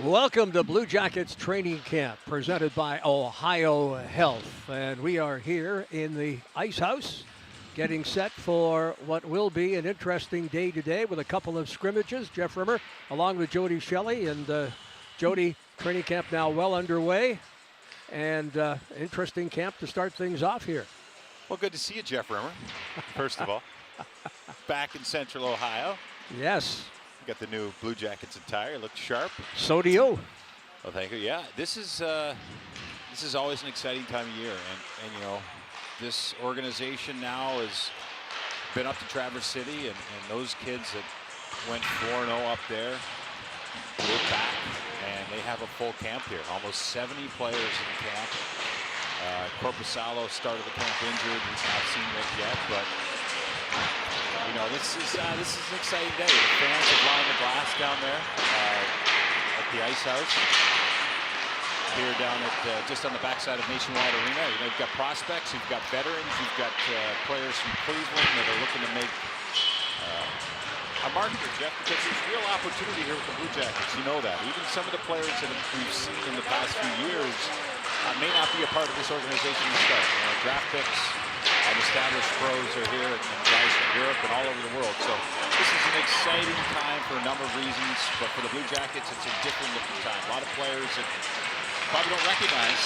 Welcome to Blue Jackets Training Camp, presented by OhioHealth. And we are here in the Ice Haus, getting set for what will be an interesting day today with a couple of scrimmages. Jeff Rimmer, along with Jody Shelley. And Jody, training camp now well underway. And interesting camp to start things off here. Well, good to see you, Jeff Rimmer, first of all. Back in Central Ohio. Yes. You got the new Blue Jackets attire. Looked sharp. So do you. Well, thank you. Yeah, this is always an exciting time of year, and you know, this organization now has been up to Traverse City, and those kids that went 4-0 up there, they're back, and they have a full camp here. Almost 70 players in camp. Corpusalo started the camp injured. He's not seen it yet, but you know, this is an exciting day. The fans have lined the glass down there at the Ice Haus. Here down at just on the backside of Nationwide Arena. You know, you've got prospects, you've got veterans, you've got players from Cleveland that are looking to make a mark here, Jeff, because there's real opportunity here with the Blue Jackets. You know that. Even some of the players that we've seen in the past few years may not be a part of this organization to start. You know, draft picks and established pros are here, and guys from Europe and all over the world. So this is an exciting time for a number of reasons, but for the Blue Jackets, it's a different looking time. A lot of players that probably don't recognize,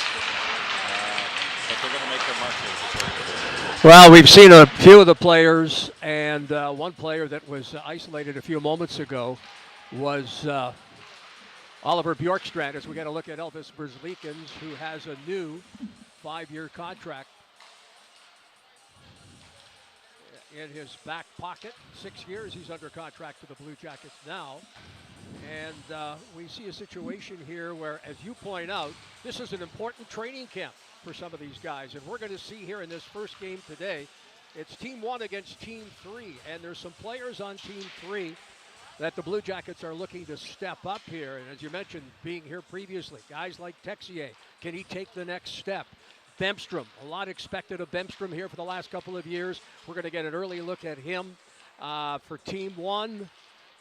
but they're going to make their mark here. Well, we've seen a few of the players, and one player that was isolated a few moments ago was Oliver Bjorkstrand, as we got to look at Elvis Brzlikins, who has a new 5-year contract in his back pocket. 6 years he's under contract to the Blue Jackets now. And we see a situation here where, as you point out, this is an important training camp for some of these guys. And we're going to see here in this first game today, it's Team 1 against Team 3. And there's some players on Team 3 that the Blue Jackets are looking to step up here. And as you mentioned, being here previously, guys like Texier, can he take the next step? Bemstrom, a lot expected of Bemstrom here for the last couple of years. We're going to get an early look at him for Team 1.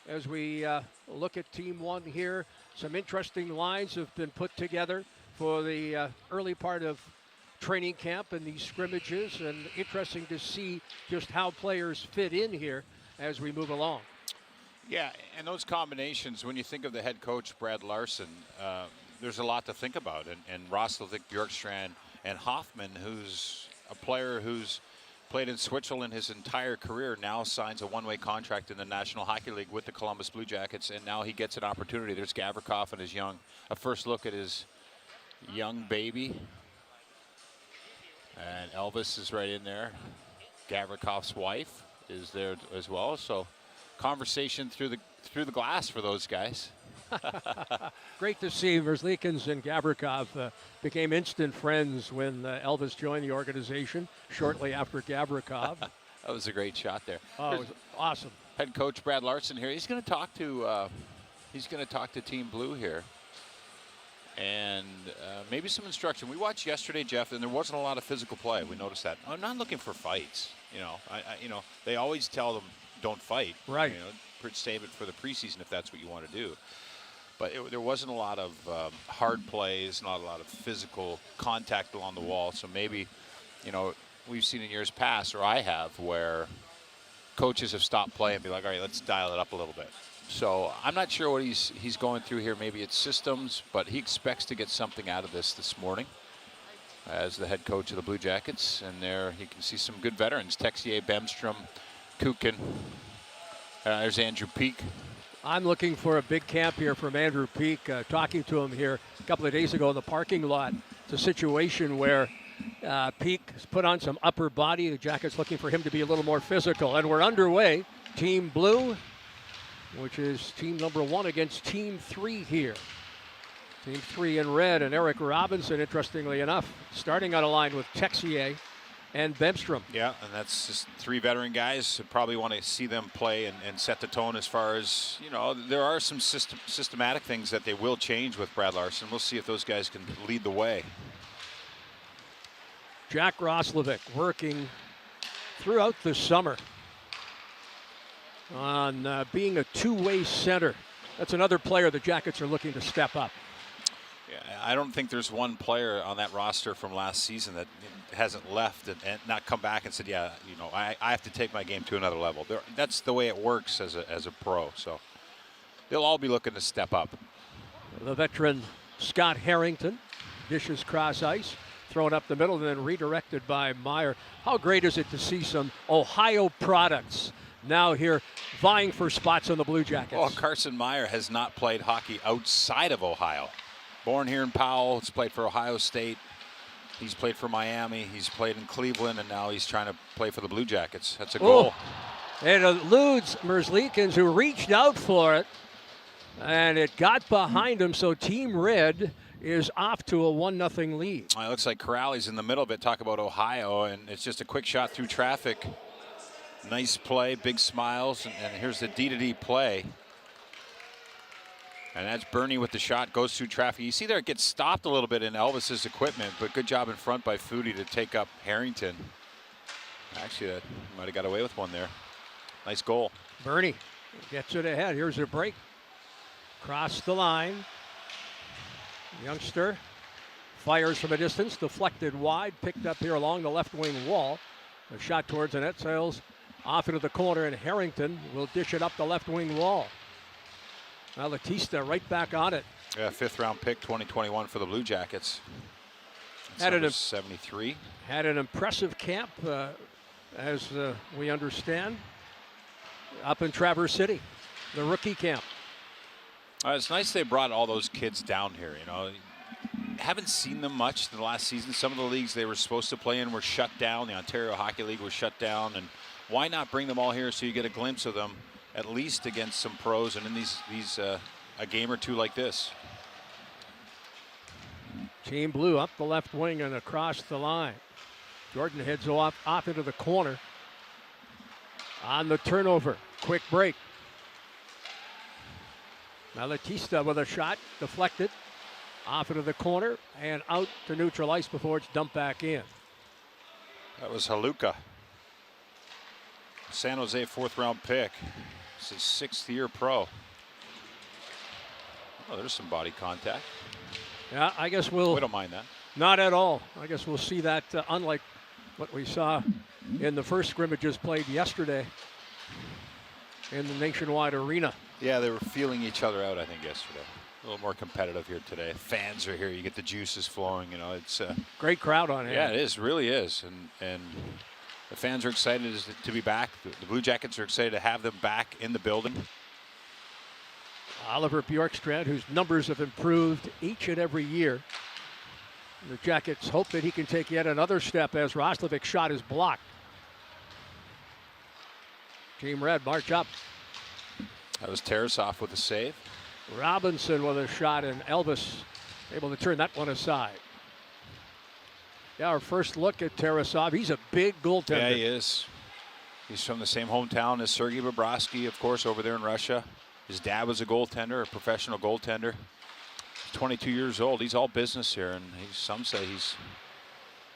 As we look at Team 1 here, some interesting lines have been put together for the early part of training camp and these scrimmages, and interesting to see just how players fit in here as we move along. Yeah, and those combinations, when you think of the head coach, Brad Larson, there's a lot to think about. And Roslovic, Bjorkstrand, and Hoffman, who's a player who's played in Switzerland his entire career, now signs a one-way contract in the National Hockey League with the Columbus Blue Jackets, and now he gets an opportunity. There's Gavrikov and his a first look at his young baby. And Elvis is right in there. Gavrikov's wife is there as well. So conversation through the glass for those guys. Great to see. Verzlikins and Gavrikov became instant friends when Elvis joined the organization shortly after Gavrikov. That was a great shot there. Oh, it was awesome. Head coach Brad Larson here. He's going to talk to Team Blue here, and maybe some instruction. We watched yesterday, Jeff, and there wasn't a lot of physical play. We noticed that. I'm not looking for fights. You know, they always tell them don't fight. Right. You know, save it for the preseason if that's what you want to do. But there wasn't a lot of hard plays, not a lot of physical contact along the wall. So maybe, you know, we've seen in years past, or I have, where coaches have stopped playing and be like, all right, let's dial it up a little bit. So I'm not sure what he's going through here. Maybe it's systems, but he expects to get something out of this morning as the head coach of the Blue Jackets. And there you can see some good veterans, Texier, Bemstrom, Kukin. There's Andrew Peak. I'm looking for a big camp here from Andrew Peak. Talking to him here a couple of days ago in the parking lot. It's a situation where Peak has put on some upper body. The Jackets looking for him to be a little more physical. And we're underway. Team Blue, which is team number 1 against Team 3 here. Team 3 in red, and Eric Robinson, interestingly enough, starting on a line with Texier and Bemstrom. Yeah, and that's just 3 veteran guys. Probably want to see them play and set the tone as far as, you know, there are some systematic things that they will change with Brad Larson. We'll see if those guys can lead the way. Jack Roslovic working throughout the summer on being a two-way center. That's another player the Jackets are looking to step up. Yeah, I don't think there's one player on that roster from last season that hasn't left and not come back and said, yeah, I have to take my game to another level. That's the way it works as a pro. So they'll all be looking to step up. The veteran Scott Harrington dishes cross ice, thrown up the middle, and then redirected by Meyer. How great is it to see some Ohio products now here vying for spots on the Blue Jackets? Oh, Carson Meyer has not played hockey outside of Ohio. Born here in Powell, he's played for Ohio State. He's played for Miami. He's played in Cleveland, and now he's trying to play for the Blue Jackets. That's a goal. And it eludes Merzlikins, who reached out for it, and it got behind him, so Team Red is off to a 1-0 lead. It looks like Corrali's in the middle of it. Talk about Ohio, and it's just a quick shot through traffic. Nice play, big smiles, and here's the D-to-D play. And that's Bernie with the shot, goes through traffic. You see there it gets stopped a little bit in Elvis's equipment, but good job in front by Foodie to take up Harrington. Actually, that might have got away with one there. Nice goal. Bernie gets it ahead. Here's a break. Cross the line. Youngster fires from a distance, deflected wide, picked up here along the left wing wall. A shot towards the net, sails off into the corner, and Harrington will dish it up the left wing wall. Now Latista right back on it. Yeah, 5th round pick, 2021 for the Blue Jackets. Had an 73. Had an impressive camp, as we understand, up in Traverse City, the rookie camp. It's nice they brought all those kids down here. Haven't seen them much in the last season. Some of the leagues they were supposed to play in were shut down. The Ontario Hockey League was shut down, and why not bring them all here so you get a glimpse of them, at least against some pros and in these a game or two like this. Team Blue up the left wing and across the line. Jordan heads off into the corner. On the turnover, quick break. Malatista with a shot, deflected, off into the corner and out to neutral ice before it's dumped back in. That was Haluka. San Jose 4th round pick. It's his 6th year pro. Oh, there's some body contact. Yeah, I guess we don't mind that. Not at all. I guess we'll see that, unlike what we saw in the first scrimmages played yesterday in the Nationwide Arena. Yeah, they were feeling each other out, I think, yesterday. A little more competitive here today. Fans are here. You get the juices flowing. It's great crowd on hand. Yeah, it is. Really is. And the fans are excited to be back. The Blue Jackets are excited to have them back in the building. Oliver Bjorkstrand, whose numbers have improved each and every year. The Jackets hope that he can take yet another step as Roslovic's shot is blocked. Team Red march up. That was Tarasov with a save. Robinson with a shot, and Elvis able to turn that one aside. Yeah, our first look at Tarasov. He's a big goaltender. Yeah, he is. He's from the same hometown as Sergei Bobrovsky, of course, over there in Russia. His dad was a goaltender, a professional goaltender. 22 years old. He's all business here, and some say he's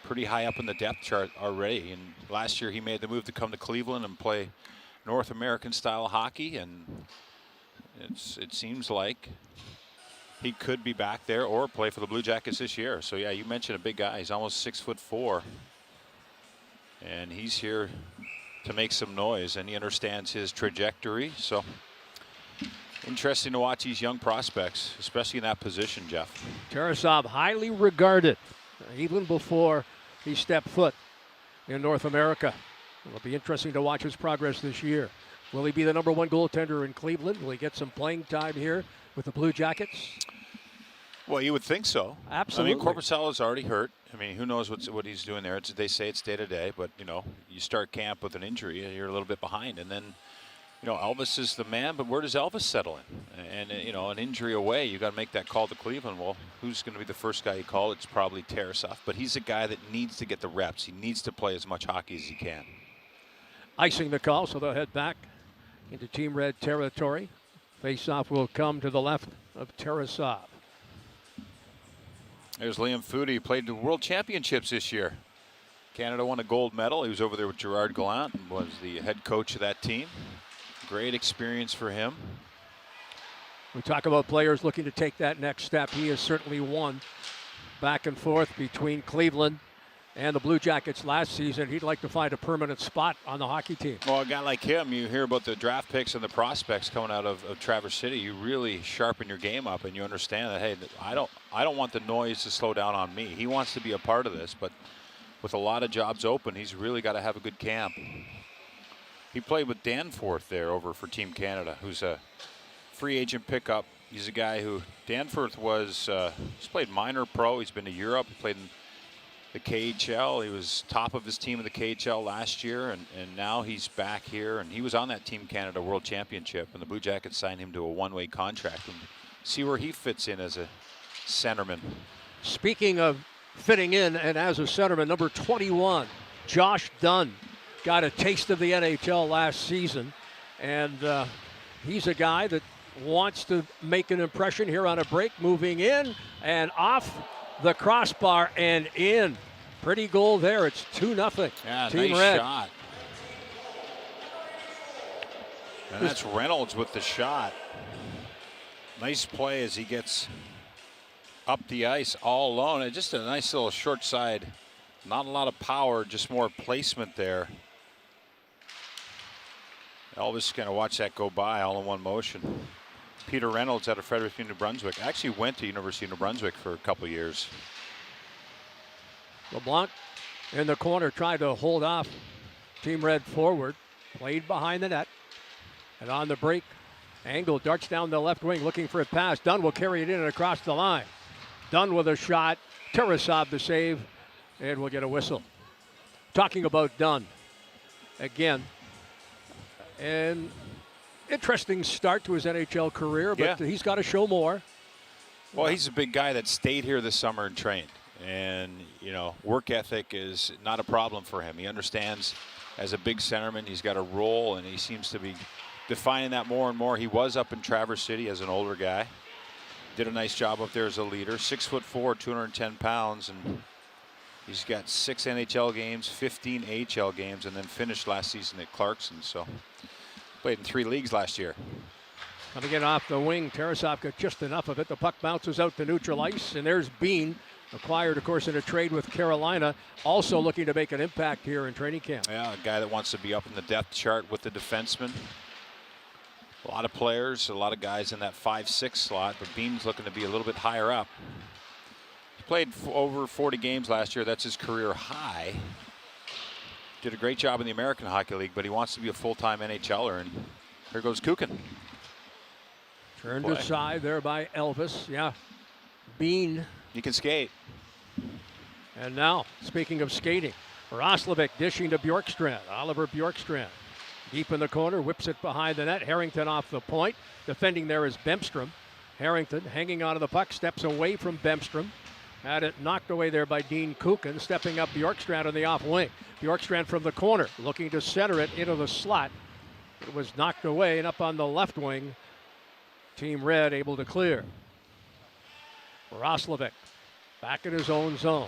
pretty high up in the depth chart already. And last year he made the move to come to Cleveland and play North American style hockey, and it seems like he could be back there or play for the Blue Jackets this year. So yeah, you mentioned a big guy. He's almost 6'4", and he's here to make some noise, and he understands his trajectory. So interesting to watch these young prospects, especially in that position, Jeff. Tarasov highly regarded even before he stepped foot in North America. It'll be interesting to watch his progress this year. Will he be the #1 goaltender in Cleveland? Will he get some playing time here with the Blue Jackets? Well, you would think so. Absolutely. I mean, Korpisalo's already hurt. I mean, who knows what he's doing there. They say it's day to day, but, you start camp with an injury, you're a little bit behind. And then, Elvis is the man, but where does Elvis settle in? And, an injury away, you got to make that call to Cleveland. Well, who's going to be the first guy you call? It's probably Tarasov, but he's a guy that needs to get the reps. He needs to play as much hockey as he can. Icing the call, so they'll head back into Team Red territory. Face-off will come to the left of Tarasov. There's Liam Foodie. He played the World Championships this year. Canada won a gold medal. He was over there with Gerard Gallant and was the head coach of that team. Great experience for him. We talk about players looking to take that next step. He is certainly one. Back and forth between Cleveland and the Blue Jackets last season. He'd like to find a permanent spot on the hockey team. Well, a guy like him, you hear about the draft picks and the prospects coming out of Traverse City. You really sharpen your game up, and you understand that, hey, I don't want the noise to slow down on me. He wants to be a part of this, but with a lot of jobs open, he's really got to have a good camp. He played with Danforth there over for Team Canada, who's a free agent pickup. He's a guy who, Danforth was, he's played minor pro. He's been to Europe. He played in the KHL. He was top of his team in the KHL last year, and now he's back here. And he was on that Team Canada World Championship, and the Blue Jackets signed him to a one-way contract. And see where he fits in as a centerman. Speaking of fitting in, and as a centerman, number 21, Josh Dunn, got a taste of the NHL last season, and he's a guy that wants to make an impression here on a break, moving in and off the crossbar and in. Pretty goal there. It's 2-0. Yeah, Team nice Red. shot. And that's Reynolds with the shot. Nice play as he gets up the ice all alone. And just a nice little short side. Not a lot of power, just more placement there. Elvis kind of watched that go by all in one motion. Peter Reynolds out of Fredericton, New Brunswick. Actually went to University of New Brunswick for a couple years. LeBlanc in the corner tried to hold off Team Red forward. Played behind the net. And on the break, Angle darts down the left wing looking for a pass. Dunn will carry it in and across the line. Dunn with a shot. Tarasov the save. And we'll get a whistle. Talking about Dunn again. And interesting start to his NHL career, but he's got to show more. Well, he's a big guy that stayed here this summer and trained. And, you know, work ethic is not a problem for him. He understands as a big centerman, he's got a role, and he seems to be defining that more and more. He was up in Traverse City as an older guy. Did a nice job up there as a leader. 6'4", 210 pounds, and he's got 6 NHL games, 15 AHL games, and then finished last season at Clarkson. So played in 3 leagues last year. Coming in off the wing, Tarasov got just enough of it. The puck bounces out to neutral ice, and there's Bean, acquired, of course, in a trade with Carolina, also looking to make an impact here in training camp. Yeah, a guy that wants to be up in the depth chart with the defensemen. A lot of players, a lot of guys in that 5-6 slot, but Bean's looking to be a little bit higher up. He played over 40 games last year. That's his career high. Did a great job in the American Hockey League, but he wants to be a full-time NHLer, and here goes Kukin. Turned aside there by Elvis. Yeah, Bean. He can skate. And now, speaking of skating, Roslovic dishing to Bjorkstrand. Oliver Bjorkstrand deep in the corner, whips it behind the net. Harrington off the point. Defending there is Bemstrom. Harrington hanging onto the puck, steps away from Bemstrom. Had it knocked away there by Dean Kukin, stepping up Bjorkstrand on the off wing. Bjorkstrand from the corner, looking to center it into the slot. It was knocked away and up on the left wing. Team Red able to clear. Roslovic back in his own zone.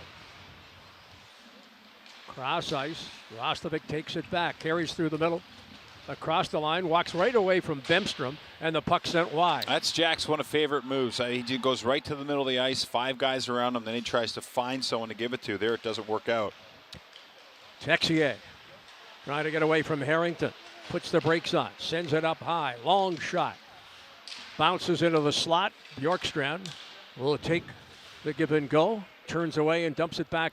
Cross ice. Roslovic takes it back, carries through the middle. Across the line, walks right away from Bemstrom, and the puck sent wide. That's Jack's one of favorite moves. He goes right to the middle of the ice, 5 guys around him, then he tries to find someone to give it to. There it doesn't work out. Texier trying to get away from Harrington. Puts the brakes on, sends it up high, long shot. Bounces into the slot. Bjorkstrand will take the give and go, turns away and dumps it back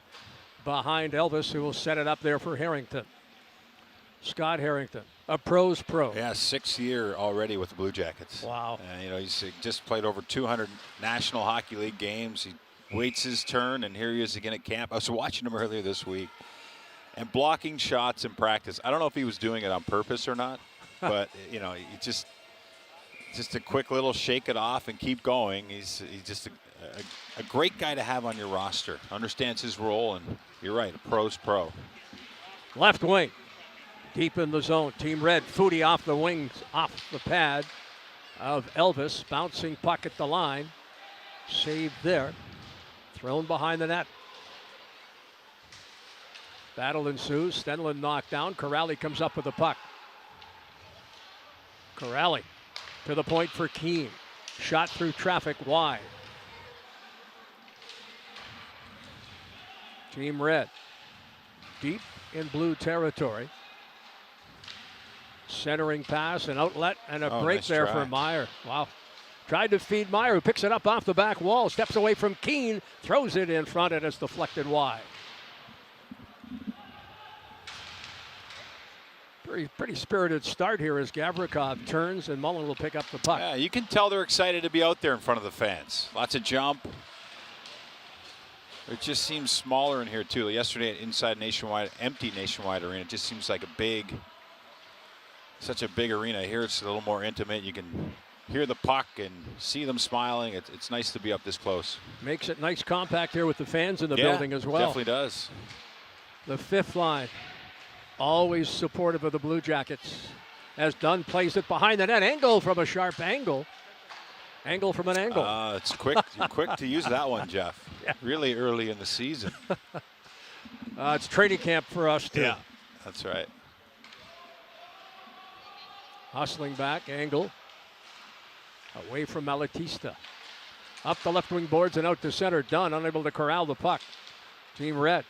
behind Elvis, who will set it up there for Harrington. Scott Harrington, a pro's pro. Yeah, 6th year already with the Blue Jackets. Wow. You know, he's just played over 200 National Hockey League games. He waits his turn, and here he is again at camp. I was watching him earlier this week, and blocking shots in practice. I don't know if he was doing it on purpose or not, but, you know, he just a quick little shake it off and keep going. He's just a great guy to have on your roster. Understands his role, and you're right, a pro's pro. Left wing, deep in the zone. Team Red, Foudy off the wings, off the pad of Elvis. Bouncing puck at the line. Saved there. Thrown behind the net. Battle ensues. Stenlund knocked down. Corrali comes up with the puck. Corrali to the point for Keane. Shot through traffic wide. Team Red deep in blue territory. Centering pass, an outlet, and a break nice there try. for Meyer. Wow. Tried to feed Meyer, who picks it up off the back wall, steps away from Keene, throws it in front, and it's deflected wide. Pretty spirited start here as Gavrikov turns and Mullen will pick up the puck. Yeah, you can tell they're excited to be out there in front of the fans. Lots of jump. It just seems smaller in here too. Yesterday at inside Nationwide, empty Nationwide Arena, it just seems like such a big arena. Here it's a little more intimate. You can hear the puck and see them smiling. It's nice to be up this close. Makes it nice compact here with the fans in the building as well. Definitely does. The fifth line, always supportive of the Blue Jackets. As Dunn plays it behind the net. Angle from a sharp angle. Angle from an angle. It's quick. You're quick to use that one, Jeff. Yeah. Really early in the season. It's training camp for us too. Yeah, that's right. Hustling back, Angle. Away from Malatista. Up the left wing boards and out to center. Dunn unable to corral the puck. Team Red.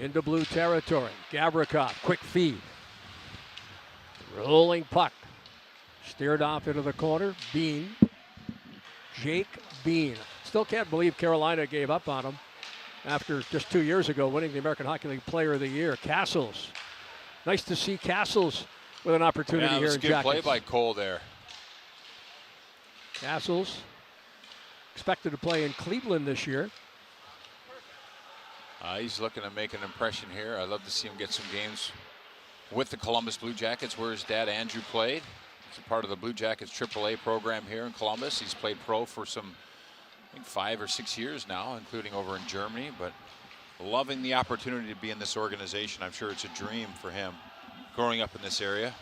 Into blue territory. Gavrikov, quick feed. Rolling puck. Steered off into the corner. Bean. Jake Bean. Still can't believe Carolina gave up on him after just 2 years ago winning the American Hockey League Player of the Year. Castles. Nice to see Castles with an opportunity here in Jackets. Good play by Cole there. Castles expected to play in Cleveland this year. He's looking to make an impression here. I'd love to see him get some games with the Columbus Blue Jackets, where his dad Andrew played. He's a part of the Blue Jackets AAA program here in Columbus. He's played pro for some, I think, 5 or 6 years now, including over in Germany, but loving the opportunity to be in this organization. I'm sure it's a dream for him growing up in this area.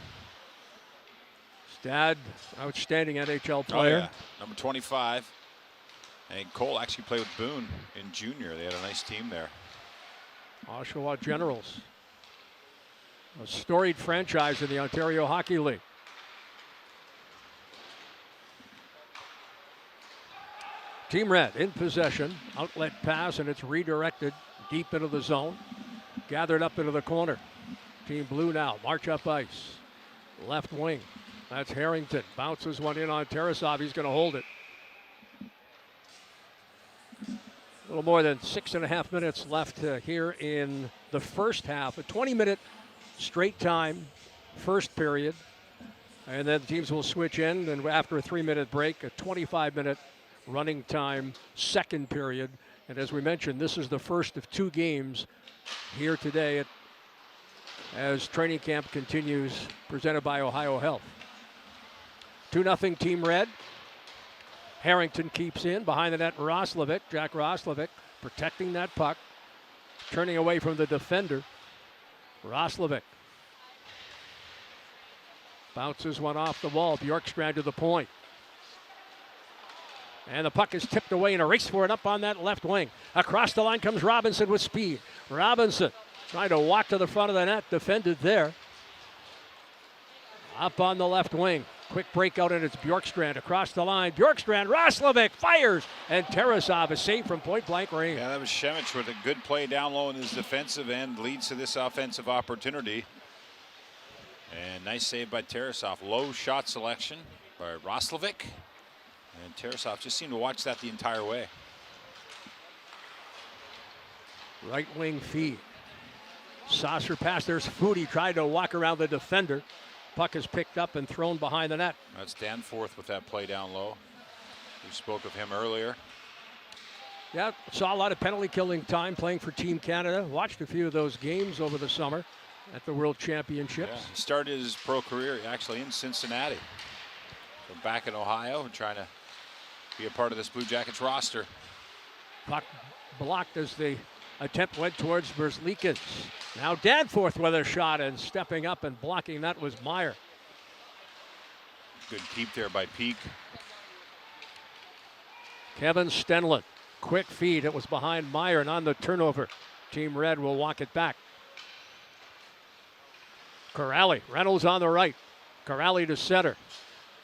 His dad, outstanding NHL player. Oh, yeah. Number 25. And Cole actually played with Boone in junior. They had a nice team there. Oshawa Generals. A storied franchise in the Ontario Hockey League. Team Red in possession. Outlet pass, and it's redirected deep into the zone. Gathered up into the corner. Team Blue now march up ice. Left wing. That's Harrington. Bounces one in on Tarasov. He's going to hold it. A little more than 6.5 minutes left here in the first half. A 20-minute straight time first period. And then the teams will switch in, and after a 3-minute break, a 25-minute running time second period. And as we mentioned, this is the first of 2 games here today as training camp continues, presented by OhioHealth. 2-0 Team Red. Harrington keeps in behind the net. Roslovic, Jack Roslovic, protecting that puck, turning away from the defender. Roslovic bounces one off the wall. Bjorkstrand to the point. And the puck is tipped away in a race for it up on that left wing. Across the line comes Robinson with speed. Robinson trying to walk to the front of the net, defended there. Up on the left wing. Quick breakout, and it's Bjorkstrand across the line. Bjorkstrand, Roslovic fires, and Tarasov is saved from point-blank range. Yeah, that was Scrimmage with a good play down low in his defensive end, leads to this offensive opportunity. And nice save by Tarasov. Low shot selection by Roslovic. And Tarasov just seemed to watch that the entire way. Right wing feed. Saucer pass. There's Foodie tried to walk around the defender. Puck is picked up and thrown behind the net. That's Danforth with that play down low. We spoke of him earlier. Yeah, saw a lot of penalty killing time playing for Team Canada. Watched a few of those games over the summer at the World Championships. Yeah, he started his pro career actually in Cincinnati. So back in Ohio and trying to be a part of this Blue Jackets roster. Puck blocked as the attempt went towards Verslikins. Now Danforth with a shot, and stepping up and blocking that was Meyer. Good keep there by Peak. Kevin Stenlund, quick feed. It was behind Meyer, and on the turnover, Team Red will walk it back. Corrali, Reynolds on the right. Corrali to center.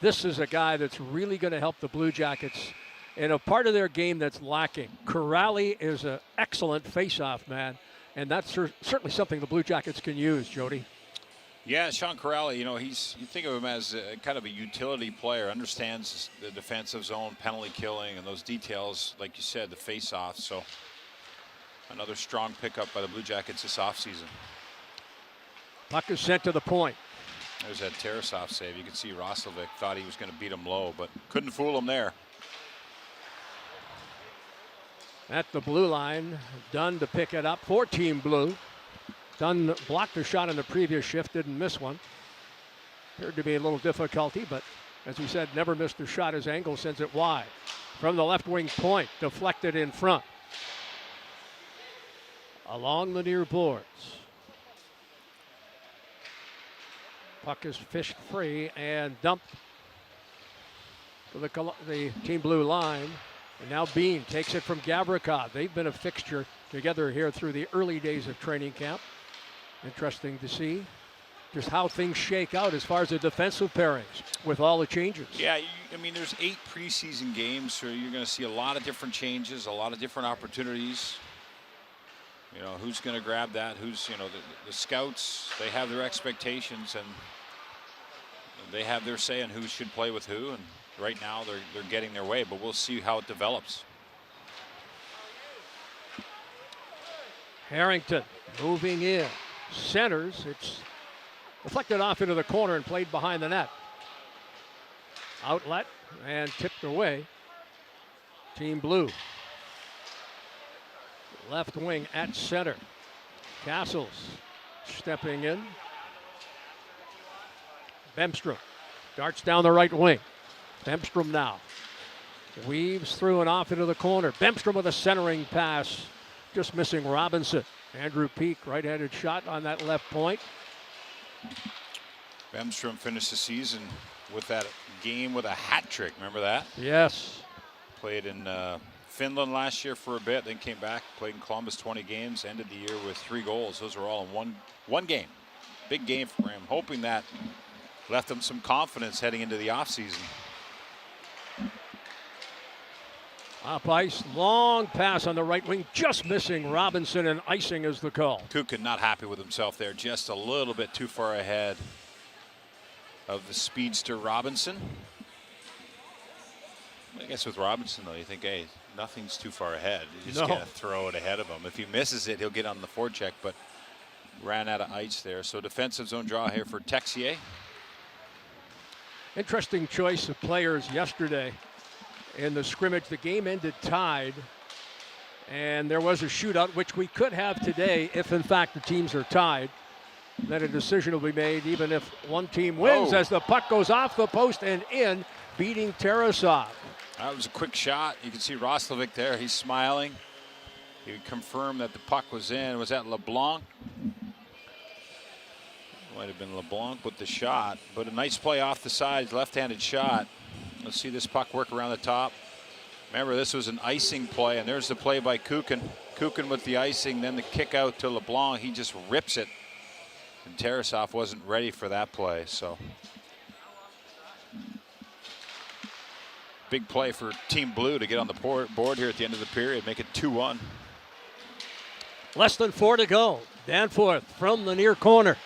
this is a guy that's really going to help the Blue Jackets in a part of their game that's lacking. Corrali is an excellent face-off man, and that's certainly something the Blue Jackets can use, Jody. Yeah, Sean Corrali, you think of him as a kind of a utility player, understands the defensive zone, penalty killing, and those details, like you said, the face-off. So another strong pickup by the Blue Jackets this offseason. Puck is sent to the point. There's that Tarasov save. You can see Roslovic thought he was going to beat him low, but couldn't fool him there. At the blue line, Dunn to pick it up for Team Blue. Dunn blocked a shot in the previous shift, didn't miss one. Appeared to be a little difficulty, but as we said, never missed a shot. His angle sends it wide. From the left wing point, deflected in front. Along the near boards. Puck is fished free and dumped to the Team Blue line. And now Bean takes it from Gavrikov. They've been a fixture together here through the early days of training camp. Interesting to see just how things shake out as far as the defensive pairings with all the changes. Yeah, there's 8 preseason games, so you're going to see a lot of different changes, a lot of different opportunities. Who's going to grab that? Who's, the scouts, they have their expectations and they have their say on who should play with who. And right now they're getting their way, but we'll see how it develops. Harrington moving in. Centers. It's deflected off into the corner and played behind the net. Outlet and tipped away. Team Blue. Left wing at center. Castles stepping in. Bemstrom darts down the right wing. Bemstrom now weaves through and off into the corner. Bemstrom with a centering pass, just missing Robinson. Andrew Peak, right-handed shot on that left point. Bemstrom finished the season with that game with a hat trick. Remember that? Yes. Played in Finland last year for a bit, then came back, played in Columbus 20 games, ended the year with 3 goals. Those were all in one game. Big game for him, hoping that left him some confidence heading into the offseason. Up ice, long pass on the right wing, just missing Robinson, and icing is the call. Kukin not happy with himself there, just a little bit too far ahead of the speedster Robinson. I guess with Robinson, though, you think, hey, nothing's too far ahead. You just gotta throw it ahead of him. If he misses it, he'll get on the forecheck, but ran out of ice there. So defensive zone draw here for Texier. Interesting choice of players yesterday. In the scrimmage, the game ended tied, and there was a shootout, which we could have today if, in fact, the teams are tied. Then a decision will be made even if one team wins as the puck goes off the post and in, beating Tarasov. That was a quick shot. You can see Roslovic there. He's smiling. He confirmed that the puck was in. Was that LeBlanc? Might have been LeBlanc with the shot, but a nice play off the sides, left-handed shot. Let's see this puck work around the top. Remember, this was an icing play, and there's the play by Kukin. Kukin with the icing, then the kick out to LeBlanc. He just rips it, and Tarasov wasn't ready for that play, so. Big play for Team Blue to get on the board here at the end of the period, make it 2-1. Less than 4 to go. Danforth from the near corner.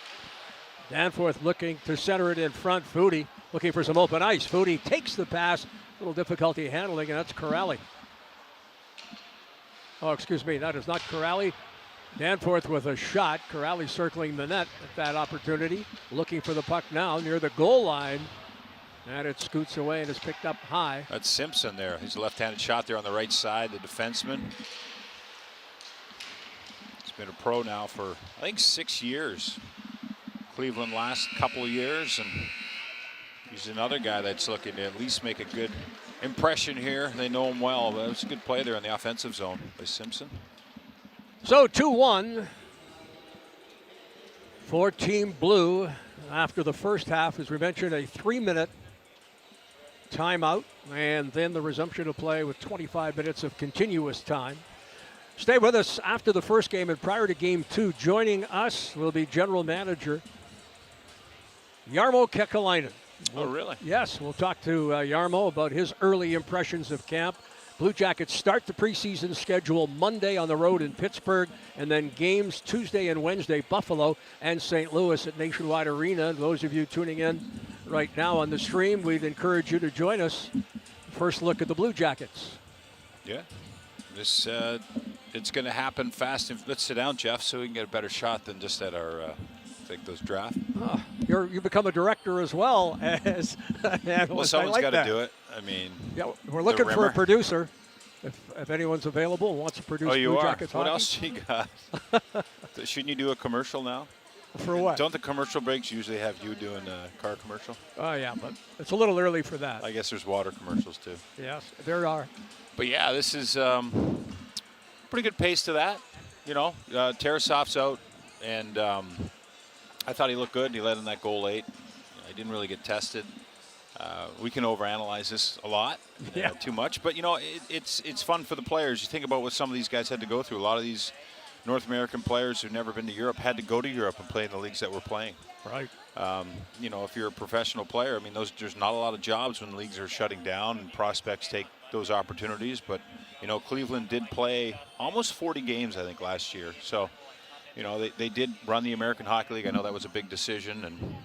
Danforth looking to center it in front. Foudy looking for some open ice. Foudy takes the pass. A little difficulty handling, and that's Corrali. Oh, excuse me, that is not Corrali. Danforth with a shot. Corrali circling the net at that opportunity. Looking for the puck now near the goal line. And it scoots away and is picked up high. That's Simpson there. He's a left-handed shot there on the right side, the defenseman. He's been a pro now for, I think, 6 years. Cleveland last couple of years, and he's another guy that's looking to at least make a good impression here. They know him well, but it's a good play there in the offensive zone by Simpson. So 2-1 for Team Blue after the first half, as we mentioned, a 3-minute timeout, and then the resumption of play with 25 minutes of continuous time. Stay with us after the first game and prior to game 2. Joining us will be General Manager Jarmo Kekalainen. Oh, really? Yes, we'll talk to Yarmo about his early impressions of camp. Blue Jackets start the preseason schedule Monday on the road in Pittsburgh, and then games Tuesday and Wednesday, Buffalo and St. Louis at Nationwide Arena. Those of you tuning in right now on the stream, we'd encourage you to join us. First look at the Blue Jackets. Yeah. This it's going to happen fast. Let's sit down, Jeff, so we can get a better shot than just at our take those draft. You become a director as well as an analyst. Well, someone's like got to that. do it. I mean, yeah, we're looking for a producer. If anyone's available and wants to produce Blue Jackets What hockey. else you got? Shouldn't you do a commercial now? For what? Don't the commercial breaks usually have you doing a car commercial? Oh, yeah, but it's a little early for that. I guess there's water commercials, too. Yes, there are. But, yeah, this is pretty good pace to that. You know, Tarasov's out, and I thought he looked good. He led in that goal late. He didn't really get tested. We can overanalyze this a lot, too much. But, you know, it's fun for the players. You think about what some of these guys had to go through. A lot of these North American players who've never been to Europe had to go to Europe and play in the leagues that we're playing. Right. You know, if you're a professional player, I mean, there's not a lot of jobs when leagues are shutting down and prospects take those opportunities. But, you know, Cleveland did play almost 40 games, I think, last year. So, you know, they did run the American Hockey League. I know that was a big decision. And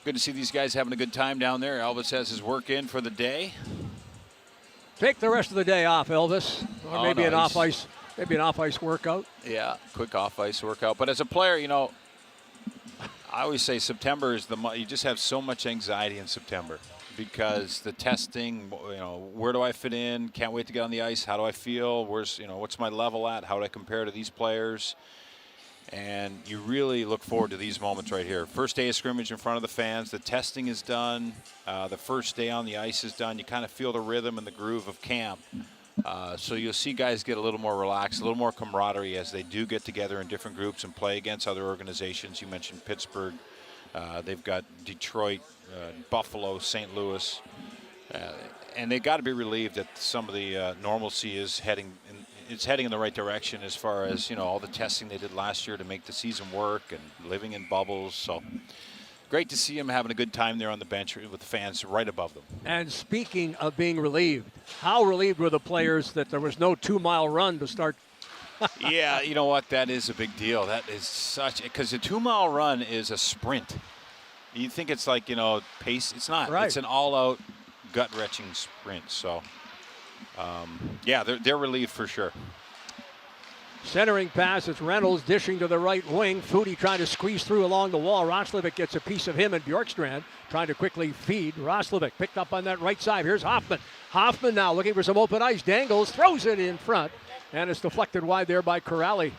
good to see these guys having a good time down there. Elvis has his work in for the day. Take the rest of the day off, Elvis. Or maybe an off-ice workout. Yeah, quick off-ice workout. But as a player, you know, I always say September is the month. You just have so much anxiety in September because the testing, you know, where do I fit in? Can't wait to get on the ice. How do I feel? What's my level at? How do I compare to these players? And you really look forward to these moments right here. First day of scrimmage in front of the fans. The testing is done. The first day on the ice is done. You kind of feel the rhythm and the groove of camp. So you'll see guys get a little more relaxed, a little more camaraderie as they do get together in different groups and play against other organizations. You mentioned Pittsburgh. They've got Detroit, Buffalo, St. Louis. And they've got to be relieved that some of the normalcy is heading in the right direction as far as, you know, all the testing they did last year to make the season work and living in bubbles. So great to see them having a good time there on the bench with the fans right above them. And speaking of being relieved, how relieved were the players that there was no 2-mile run to start? Yeah, you know what? That is a big deal. That is because a 2-mile run is a sprint. You think it's like, you know, pace. It's not. Right. It's an all-out, gut-wrenching sprint. So, yeah, they're relieved for sure. Centering pass, it's Reynolds dishing to the right wing. Foudy trying to squeeze through along the wall. Roslovic gets a piece of him, and Bjorkstrand trying to quickly feed. Roslovic picked up on that right side. Here's Hoffman. Hoffman now looking for some open ice. Dangles, throws it in front, and it's deflected wide there by Corrali,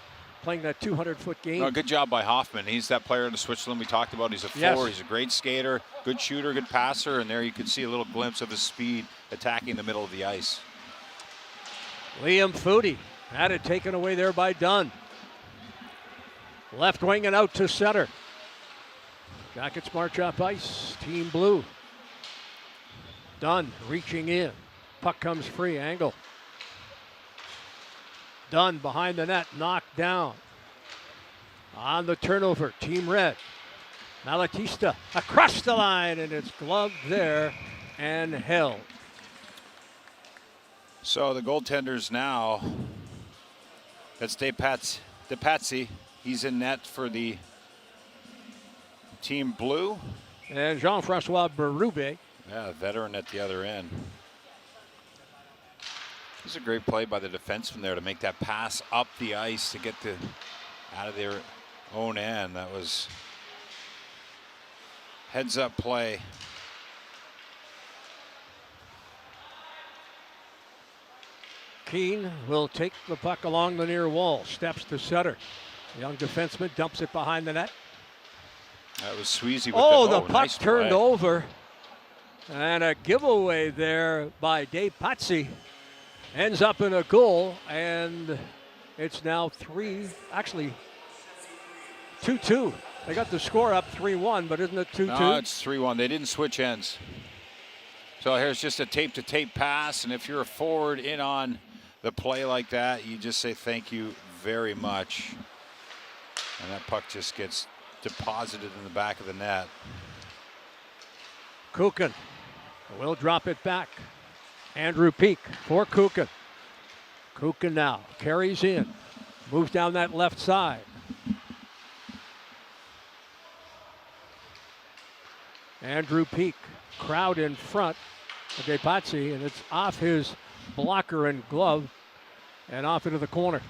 playing that 200-foot game. No, good job by Hoffman. He's that player in the Switzerland we talked about. He's a forward. Yes. He's a great skater, good shooter, good passer, and there you could see a little glimpse of his speed attacking the middle of the ice. Liam Foudy had it taken away there by Dunn. Left wing and out to center. Jackets march up ice. Team blue. Dunn reaching in. Puck comes free. Angle. Dunn behind the net. Knocked down. On the turnover. Team red. Malatista across the line, and it's gloved there and held. So the goaltenders now, that's DePatsy. He's in net for the team blue. And Jean-Francois Berube. Yeah, veteran at the other end. This is a great play by the defenseman there to make that pass up the ice to get out of their own end. That was heads-up play. Keane will take the puck along the near wall. Steps to center. The young defenseman dumps it behind the net. That was Sweezy with the puck nice turned play. over. And a giveaway there by DePatsy. Ends up in a goal, and it's now 2-2. They got the score up 3-1, but isn't it 2-2? No, it's 3-1. They didn't switch ends. So here's just a tape-to-tape pass, and if you're a forward in on the play like that, you just say thank you very much. And that puck just gets deposited in the back of the net. Kukin will drop it back. Andrew Peak for Kukin. Kukin now carries in. Moves down that left side. Andrew Peak, crowd in front of DePazzi, and it's off his blocker and glove and off into the corner.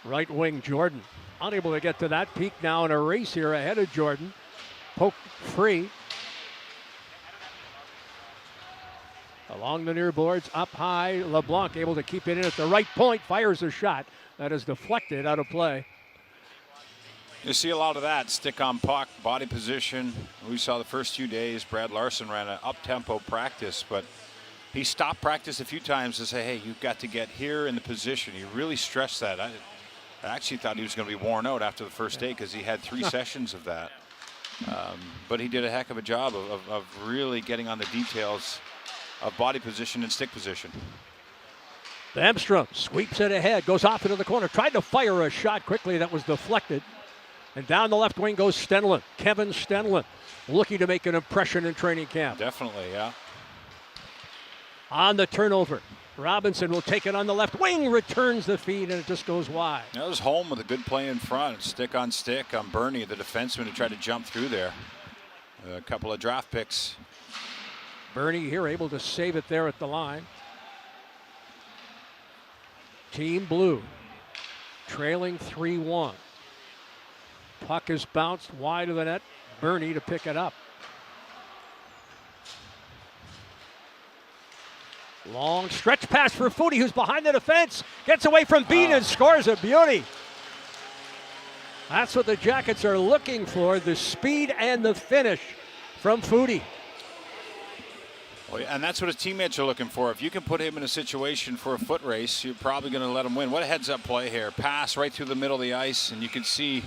Right wing Jordan, unable to get to that. Peak now in a race here ahead of Jordan. Poke free. Along the near boards, up high, LeBlanc able to keep it in at the right point, fires a shot that is deflected out of play. You see a lot of that, stick on puck, body position. We saw the first few days, Brad Larson ran an up-tempo practice, but he stopped practice a few times to say, hey, you've got to get here in the position. He really stressed that. I actually thought he was going to be worn out after the first day because he had 3 sessions of that. But he did a heck of a job of really getting on the details of body position and stick position. Bamstrom sweeps it ahead, goes off into the corner, tried to fire a shot quickly that was deflected. And down the left wing goes Stenlund, Kevin Stenlund, looking to make an impression in training camp. Definitely, yeah. On the turnover, Robinson will take it on the left wing, returns the feed, and it just goes wide. That was home with a good play in front. Stick on Bernie, the defenseman who tried to jump through there. A couple of draft picks. Bernie here able to save it there at the line. Team Blue trailing 3-1. Puck is bounced wide of the net. Bernie to pick it up. Long stretch pass for Foudy, who's behind the defense. Gets away from Bean and scores a beauty. That's what the Jackets are looking for, the speed and the finish from Foudy. Well, and that's what his teammates are looking for. If you can put him in a situation for a foot race, you're probably going to let him win. What a heads-up play here. Pass right through the middle of the ice, and you can see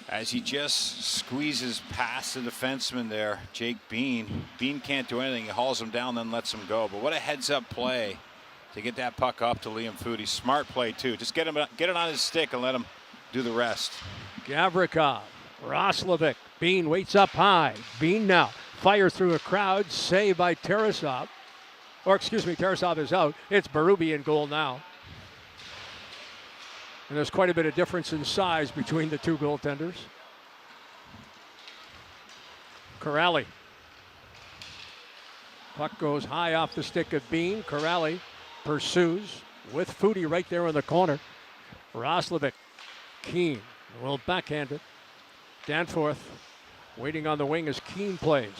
as he just squeezes past the defenseman there, Jake Bean. Bean can't do anything. He hauls him down, then lets him go. But what a heads-up play to get that puck up to Liam Foudy. Smart play, too. Just get it on his stick and let him do the rest. Gavrikov, Roslovic. Bean waits up high. Bean now fires through a crowd. Saved by Tarasov. Tarasov is out. It's Berube in goal now. And there's quite a bit of difference in size between the two goaltenders. Corrali. Puck goes high off the stick of Bean. Corrali pursues with Foudy right there in the corner. Roslovic, Keane will backhand it. Danforth waiting on the wing as Keane plays.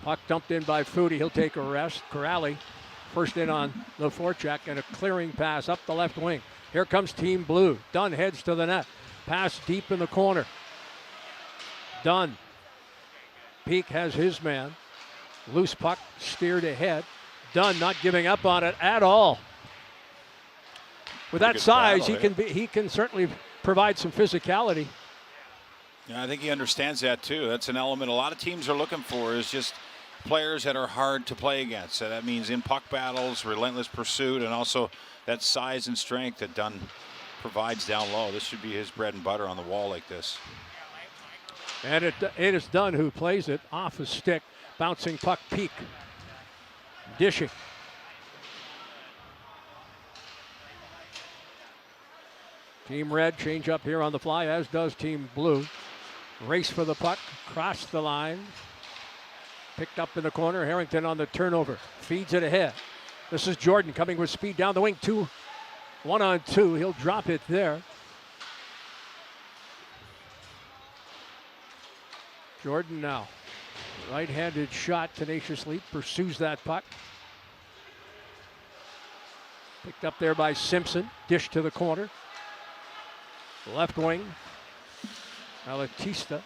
Puck dumped in by Foudy. He'll take a rest. Corrali first in on the forecheck and a clearing pass up the left wing. Here comes Team Blue. Dunn heads to the net. Pass deep in the corner. Dunn. Peak has his man. Loose puck steered ahead. Dunn not giving up on it at all. With that size, he can certainly provide some physicality. Yeah, I think he understands that too. That's an element a lot of teams are looking for, is just players that are hard to play against. So that means in puck battles, relentless pursuit, and also that size and strength that Dunn provides down low. This should be his bread and butter on the wall like this. And it is Dunn who plays it off his stick. Bouncing puck, Peak. Dishing. Team Red change up here on the fly, as does Team Blue. Race for the puck, cross the line. Picked up in the corner, Harrington on the turnover. Feeds it ahead. This is Jordan coming with speed down the wing. 1-on-2, he'll drop it there. Jordan now. Right-handed shot, tenacious leap, pursues that puck. Picked up there by Simpson, dish to the corner. Left wing, Alatista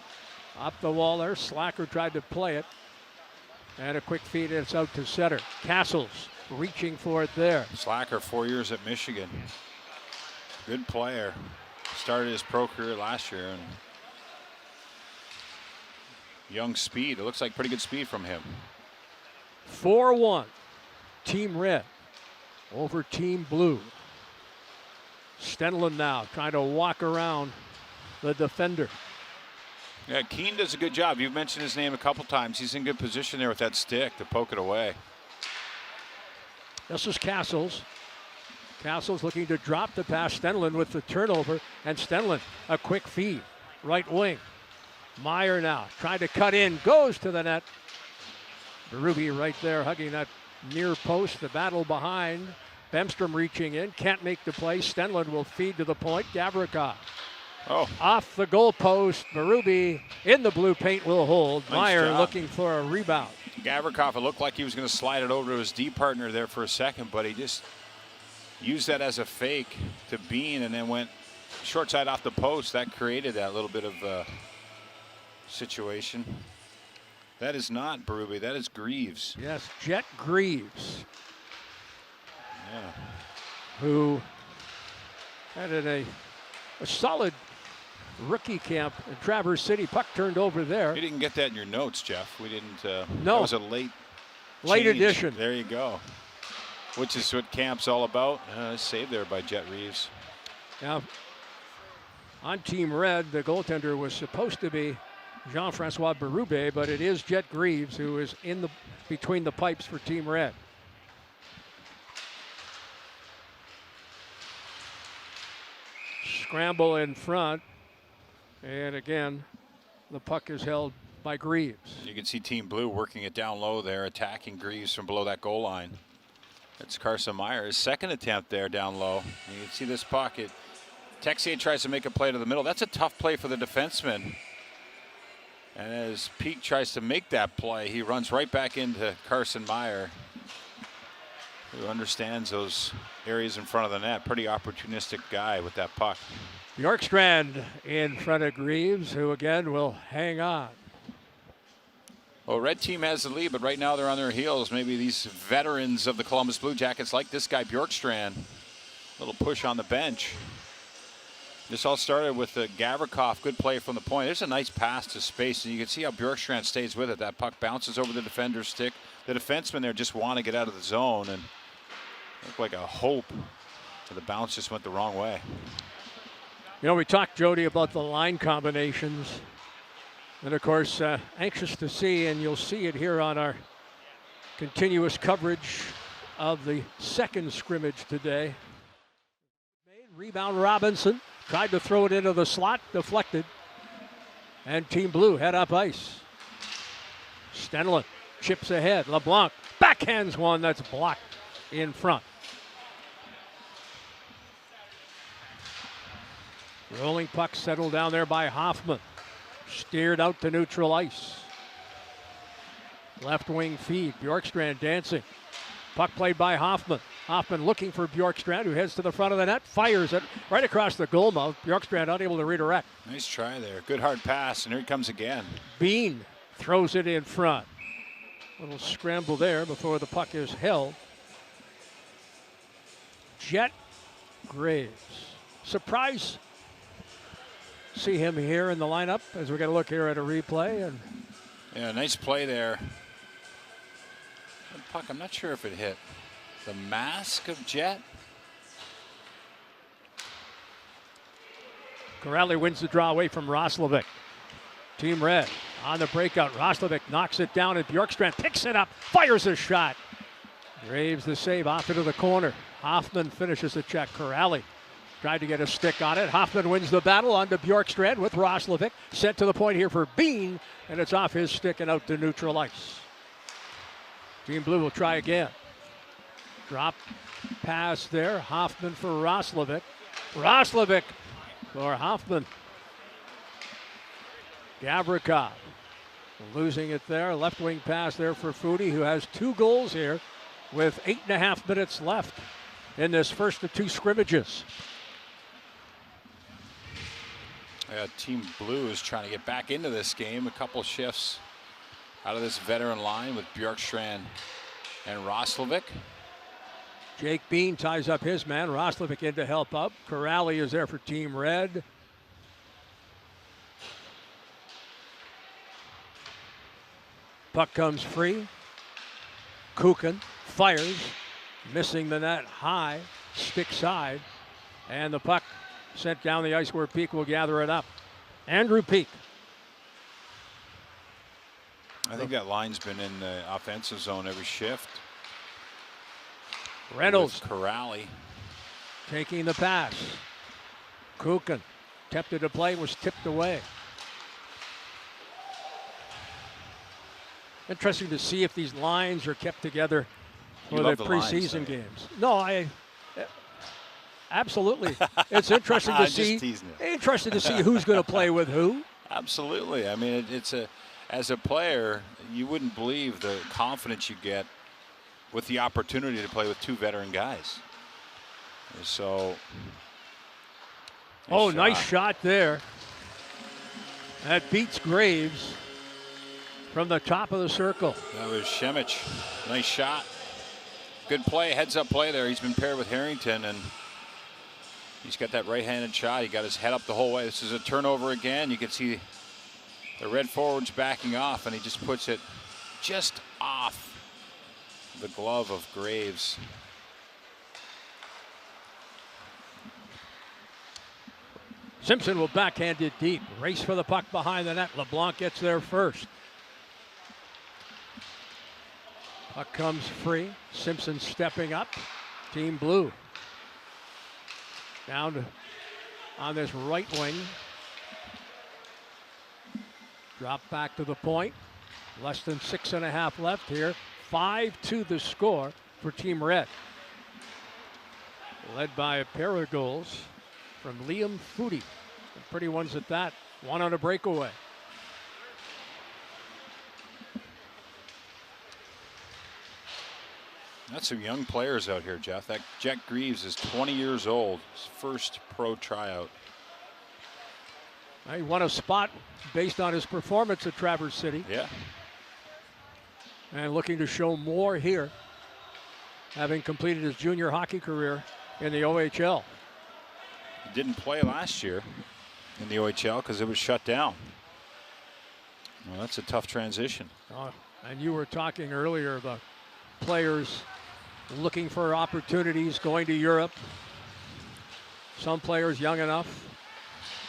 up the wall there. Slacker tried to play it. And a quick feed, it's out to center. Castles reaching for it there. Slacker, 4 years at Michigan. Good player. Started his pro career last year. And young speed. It looks like pretty good speed from him. 4-1. Team Red over Team Blue. Stenlund now trying to walk around the defender. Yeah, Keene does a good job. You've mentioned his name a couple times. He's in good position there with that stick to poke it away. This is Castles. Castles looking to drop the pass. Stenlund with the turnover, and Stenlund a quick feed. Right wing. Meyer now trying to cut in, goes to the net. Berube right there hugging that near post. The battle behind. Bemstrom reaching in, can't make the play. Stenlund will feed to the point. Gavrikov. Off the goal post. Berube in the blue paint will hold. Nice Meyer job. looking for a rebound. Gavrikov, it looked like he was going to slide it over to his D partner there for a second, but he just used that as a fake to Bean and then went short side off the post. That created that little bit of situation. That is not Berube, that is Greaves. Yes, Jet Greaves. Yeah. Who had a solid rookie camp in Traverse City. Puck turned over there. You didn't get that in your notes, Jeff. We didn't. No. That was a late change. Edition. There you go. Which is what camp's all about. Saved there by Jet Reeves. Now, on Team Red, the goaltender was supposed to be Jean-Francois Berube, but it is Jet Greaves who is in the between the pipes for Team Red. Scramble in front, and again, the puck is held by Greaves. You can see Team Blue working it down low there, attacking Greaves from below that goal line. That's Carson Meyer, his second attempt there down low. And you can see this pocket. Texier tries to make a play to the middle. That's a tough play for the defenseman. And as Peak tries to make that play, he runs right back into Carson Meyer, who understands those areas in front of the net. Pretty opportunistic guy with that puck. Bjorkstrand in front of Greaves, who again will hang on. Well, red team has the lead, but right now they're on their heels. Maybe these veterans of the Columbus Blue Jackets, like this guy Bjorkstrand, a little push on the bench. This all started with Gavrikov, good play from the point. There's a nice pass to space, and you can see how Bjorkstrand stays with it. That puck bounces over the defender's stick. The defensemen there just want to get out of the zone, and looked like a hope, but the bounce just went the wrong way. You know, we talked, Jody, about the line combinations. And of course, anxious to see, and you'll see it here on our continuous coverage of the second scrimmage today. Rebound Robinson, tried to throw it into the slot, deflected. And Team Blue head up ice. Stenlund chips ahead, LeBlanc backhands one that's blocked in front. Rolling puck settled down there by Hoffman. Steered out to neutral ice. Left wing feed. Bjorkstrand dancing. Puck played by Hoffman. Hoffman looking for Bjorkstrand, who heads to the front of the net. Fires it right across the goal mouth. Bjorkstrand unable to redirect. Nice try there. Good hard pass, and here he comes again. Bean throws it in front. Little scramble there before the puck is held. Jet Greaves. Surprise. See him here in the lineup as we're going to look here at a replay. And yeah, nice play there. The puck, I'm not sure if it hit the mask of Jet. Corrali wins the draw away from Roslovic. Team Red on the breakout. Roslovic knocks it down, and Bjorkstrand picks it up, fires a shot. Graves the save off into the corner. Hoffman finishes the check. Corrali tried to get a stick on it. Hoffman wins the battle onto Bjorkstrand with Roslovic. Sent to the point here for Bean, and it's off his stick and out to neutral ice. Team Blue will try again. Drop pass there. Hoffman for Roslovic. Roslovic for Hoffman. Gavrikov losing it there. Left wing pass there for Foudy, who has 2 goals here with 8.5 minutes left in this first of 2 scrimmages. Team Blue is trying to get back into this game. A couple shifts out of this veteran line with Bjorkstrand and Roslovic. Jake Bean ties up his man. Roslovic in to help up. Corrali is there for Team Red. Puck comes free. Kukin fires, missing the net high, stick side, and the puck sent down the ice where Peak will gather it up. Andrew Peak I think that line's been in the offensive zone every shift. Reynolds. Corrali Taking the pass. Kukin attempted to play, was tipped away. Interesting to see if these lines are kept together for the preseason games. No, absolutely. It's interesting to see. Interesting to see who's going to play with who. Absolutely. I mean, as a player, you wouldn't believe the confidence you get with the opportunity to play with 2 veteran guys. So. Nice shot there. That beats Greaves from the top of the circle. That was Scrimmage. Nice shot. Good play, heads-up play there. He's been paired with Harrington, and he's got that right-handed shot. He got his head up the whole way. This is a turnover again. You can see the red forward's backing off, and he just puts it just off the glove of Greaves. Simpson will backhand it deep. Race for the puck behind the net. LeBlanc gets there first. Puck comes free. Simpson stepping up. Team Blue. Down on this right wing. Drop back to the point. Less than 6.5 left here. 5-2 the score for Team Red. Led by a pair of goals from Liam Foudy. Pretty ones at that. One on a breakaway. That's some young players out here, Jeff. That Jack Greaves is 20 years old. His first pro tryout. He won a spot based on his performance at Traverse City. Yeah. And looking to show more here, having completed his junior hockey career in the OHL. He didn't play last year in the OHL because it was shut down. Well, that's a tough transition. And you were talking earlier about players looking for opportunities, going to Europe. Some players young enough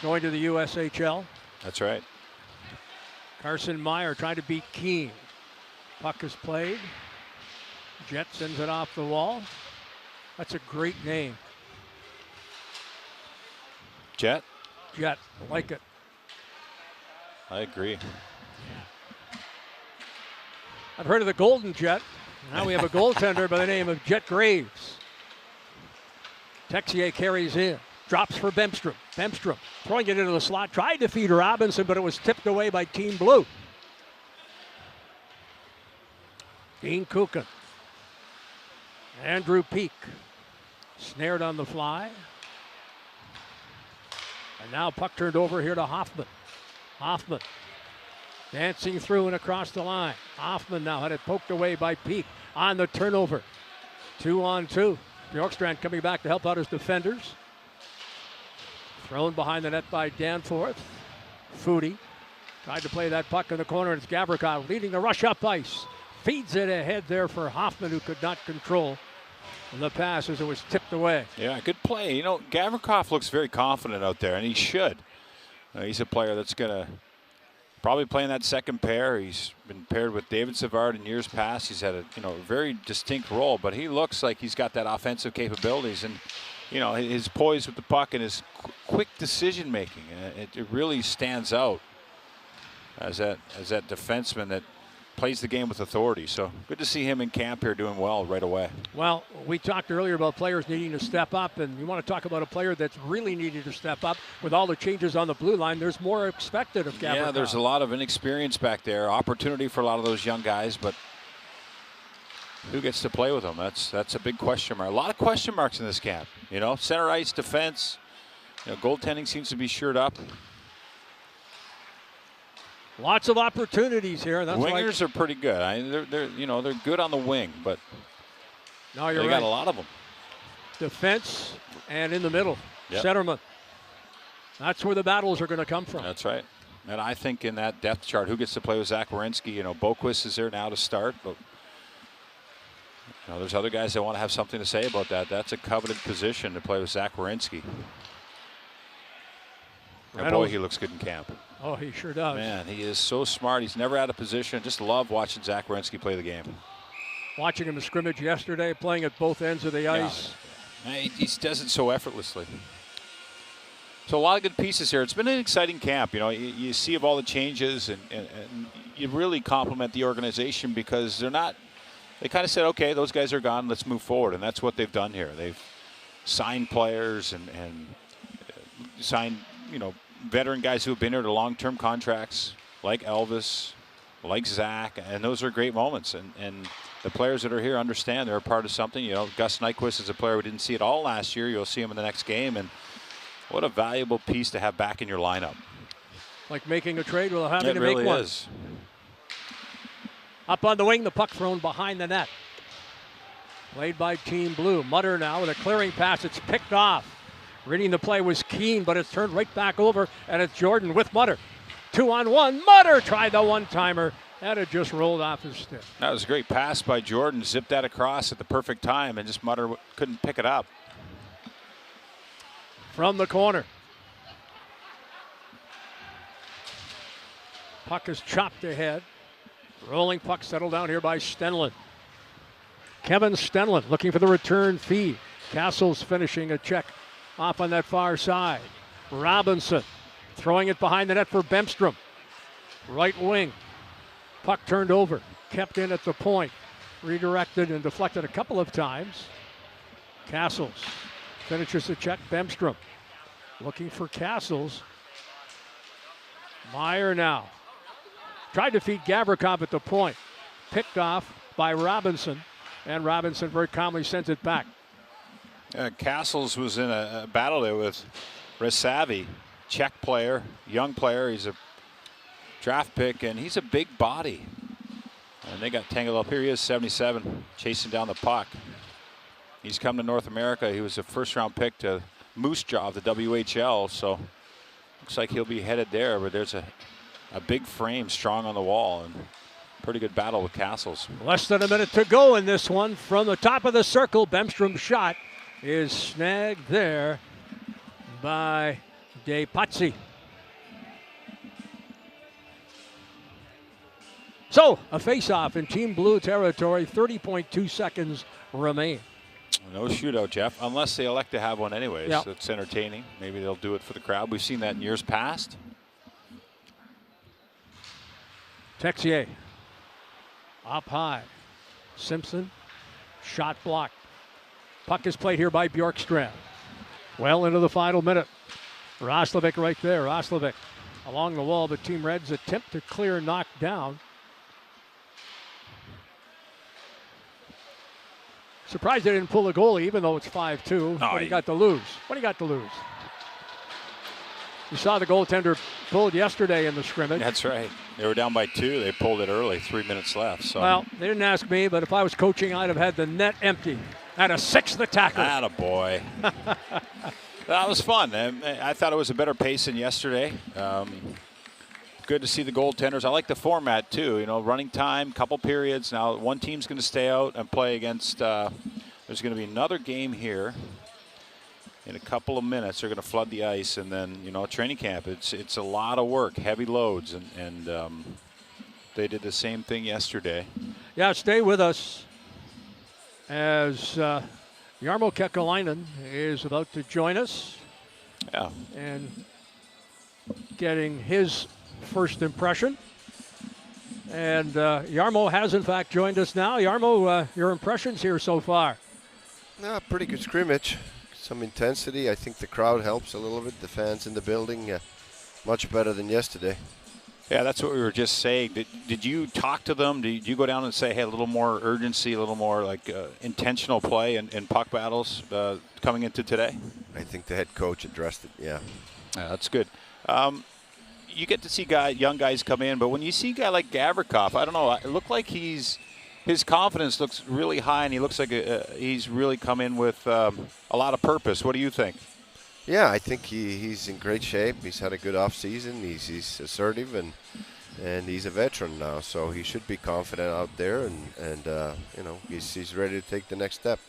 going to the USHL. That's right. Carson Meyer trying to beat Keene. Puck is played. Jet sends it off the wall. That's a great name. Jet? Jet, I like it. I agree. I've heard of the Golden Jet. Now we have a goaltender by the name of Jet Greaves. Texier carries in. Drops for Bemstrom. Bemstrom throwing it into the slot. Tried to feed Robinson, but it was tipped away by Team Blue. Dean Kukin. Andrew Peak. Snared on the fly. And now puck turned over here to Hoffman. Hoffman dancing through and across the line. Hoffman now had it poked away by Peak on the turnover. 2-on-2. Bjorkstrand coming back to help out his defenders. Thrown behind the net by Danforth. Foudy tried to play that puck in the corner, and it's Gavrikov leading the rush up ice. Feeds it ahead there for Hoffman, who could not control the pass as it was tipped away. Yeah, good play. You know, Gavrikov looks very confident out there, and he should. He's a player that's going to probably play in that second pair. He's been paired with David Savard in years past. He's had a very distinct role, but he looks like he's got that offensive capabilities, and his poise with the puck and his quick decision making. It really stands out as that defenseman that plays the game with authority. So good to see him in camp here doing well right away. Well, we talked earlier about players needing to step up, and you want to talk about a player that's really needed to step up. With all the changes on the blue line, there's more expected of Gavrikov. Yeah, there's a lot of inexperience back there. Opportunity for a lot of those young guys, but who gets to play with them? That's a big question mark. A lot of question marks in this camp. Center ice, defense. Goaltending seems to be shored up. Lots of opportunities here. That's Wingers are pretty good. They're good on the wing, but no, you're they right. got a lot of them. Defense and in the middle, yep. Centerman. That's where the battles are going to come from. That's right. And I think in that depth chart, who gets to play with Zach Werenski? Boquist is there now to start, but there's other guys that want to have something to say about that. That's a coveted position to play with Zach Werenski. Oh boy, he looks good in camp. Oh, he sure does. Man, he is so smart. He's never out of position. Just love watching Zach Werenski play the game. Watching him in scrimmage yesterday, playing at both ends of the ice. Yeah. He does it so effortlessly. So a lot of good pieces here. It's been an exciting camp. You know, you see of all the changes, and you really compliment the organization because they kind of said, okay, those guys are gone, let's move forward. And that's what they've done here. They've signed players and signed, veteran guys who have been here to long-term contracts, like Elvis, like Zach, and those are great moments. And the players that are here understand they're a part of something. You know, Gus Nyquist is a player we didn't see at all last year. You'll see him in the next game, and what a valuable piece to have back in your lineup. Like making a trade without having to really make one. Is. Up on the wing, the puck thrown behind the net. Played by Team Blue. Mutter now with a clearing pass. It's picked off. Reading the play was Keane, but it's turned right back over, and it's Jordan with Mutter. 2-on-1. Mutter tried the one-timer, and it just rolled off his stick. That was a great pass by Jordan. Zipped that across at the perfect time, and just Mutter couldn't pick it up. From the corner. Puck is chopped ahead. Rolling puck settled down here by Stenlund. Kevin Stenlund looking for the return feed. Castle's finishing a check off on that far side. Robinson throwing it behind the net for Bemstrom. Right wing. Puck turned over. Kept in at the point. Redirected and deflected a couple of times. Castles finishes the check. Bemstrom looking for Castles. Meyer now. Tried to feed Gavrikov at the point. Picked off by Robinson. And Robinson very calmly sends it back. Castles was in a battle there with Resavi. Czech player, young player. He's a draft pick, and he's a big body. And they got tangled up. Here he is, 77, chasing down the puck. He's come to North America. He was a first-round pick to Moose Jaw of the WHL, so looks like he'll be headed there. But there's a big frame strong on the wall, and pretty good battle with Castles. Less than a minute to go in this one. From the top of the circle, Bemstrom's shot is snagged there by DePazzi. So, a face-off in Team Blue territory. 30.2 seconds remain. No shootout, Jeff, unless they elect to have one anyways. Yep. It's entertaining. Maybe they'll do it for the crowd. We've seen that in years past. Texier up high. Simpson, shot blocked. Puck is played here by Bjorkstrand. Well into the final minute. Roslovic right there. Roslovic along the wall, but Team Red's attempt to clear knocked down. Surprised they didn't pull the goalie, even though it's 5-2. What do you got to lose? What do you got to lose? You saw the goaltender pulled yesterday in the scrimmage. That's right. They were down by 2. They pulled it early, 3 minutes left. So. Well, they didn't ask me, but if I was coaching, I'd have had the net empty. Had a 6th attacker. Attaboy. That was fun. I thought it was a better pace than yesterday. Good to see the goaltenders. I like the format, too. You know, running time, couple periods. Now, one team's going to stay out and play against there's going to be another game here. In a couple of minutes, they're going to flood the ice, and then, training camp. It's a lot of work, heavy loads, and they did the same thing yesterday. Yeah, stay with us as Jarmo Kekalainen is about to join us. Yeah. And getting his first impression. And Jarmo has, in fact, joined us now. Jarmo, your impressions here so far? Pretty good scrimmage. Some intensity. I think the crowd helps a little bit. The fans in the building, much better than yesterday. Yeah, that's what we were just saying. Did you talk to them? Did you go down and say, hey, a little more urgency, a little more like intentional play in puck battles coming into today? I think the head coach addressed it, yeah. That's good. You get to see young guys come in, but when you see a guy like Gavrikov, I don't know, it looked like his confidence looks really high, and he looks like he's really come in with a lot of purpose. What do you think? Yeah, I think he's in great shape. He's had a good off season. He's assertive, and he's a veteran now, so he should be confident out there, and he's ready to take the next step.